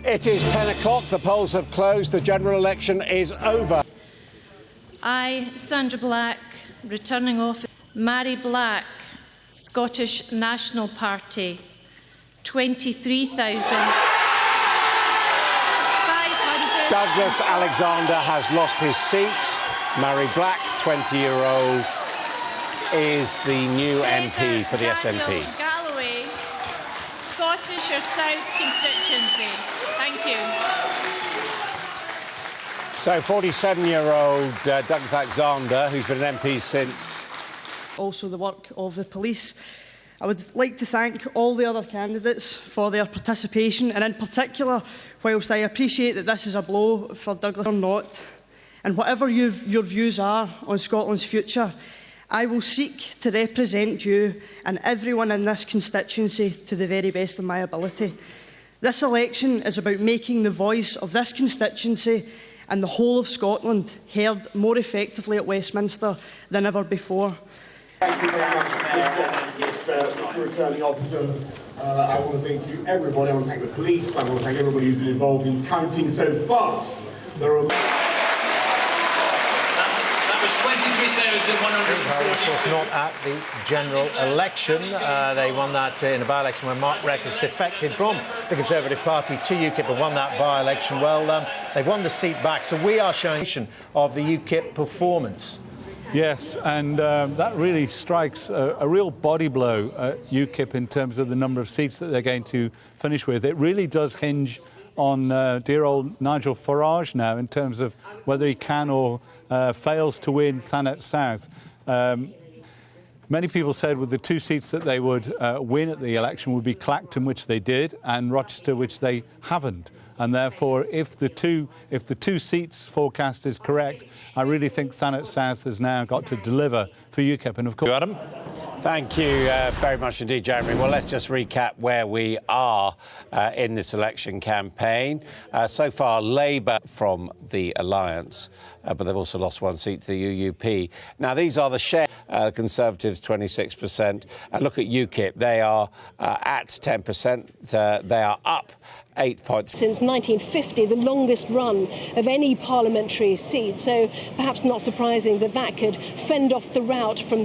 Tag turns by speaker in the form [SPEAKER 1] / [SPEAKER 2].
[SPEAKER 1] It is 10 o'clock. The polls have closed. The general election is over.
[SPEAKER 2] I, Sandra Black, returning officer. Mary Black, Scottish National Party, 23,500.
[SPEAKER 1] Douglas Alexander has lost his seat. Mary Black, 20-year-old, is the new MP for the SNP.
[SPEAKER 2] Galloway, Scottish or South constituency. Thank you.
[SPEAKER 1] So 47-year-old Douglas Alexander, who's been an MP since...
[SPEAKER 3] Also the work of the police. I would like to thank all the other candidates for their participation, and in particular, whilst I appreciate that this is a blow for Douglas or not, and whatever your views are on Scotland's future, I will seek to represent you and everyone in this constituency to the very best of my ability. This election is about making the voice of this constituency and the whole of Scotland heard more effectively at Westminster than ever before.
[SPEAKER 4] Thank you very much, Mr. Returning Officer. I want to thank you, everybody. I want to thank the police. I want to thank everybody who's been involved in counting so fast. There are...
[SPEAKER 5] That was 23,142.
[SPEAKER 6] Not at the general election. They won that in a by-election when Mark Reckless defected from the Conservative Party to UKIP and won that by-election. Well, they've won the seat back, so we are showing of the UKIP performance.
[SPEAKER 7] Yes, and that really strikes a real body blow at UKIP in terms of the number of seats that they're going to finish with. It really does hinge on dear old Nigel Farage now in terms of whether he can or fails to win Thanet South. Many people said with the two seats that they would win at the election would be Clacton, which they did, and Rochester, which they haven't. And therefore, if the two seats forecast is correct, I really think Thanet South has now got to deliver for UKIP. And of course,
[SPEAKER 6] Adam.
[SPEAKER 1] Thank you very much indeed, Jeremy. Well, let's just recap where we are in this election campaign. So far, Labour from the Alliance, but they've also lost one seat to the UUP. Now, these are the share. Conservatives, 26%. And look at UKIP. They are at 10%. They are up 8 points.
[SPEAKER 8] Since 1950, the longest run of any parliamentary seat. So perhaps not surprising that that could fend off the rout from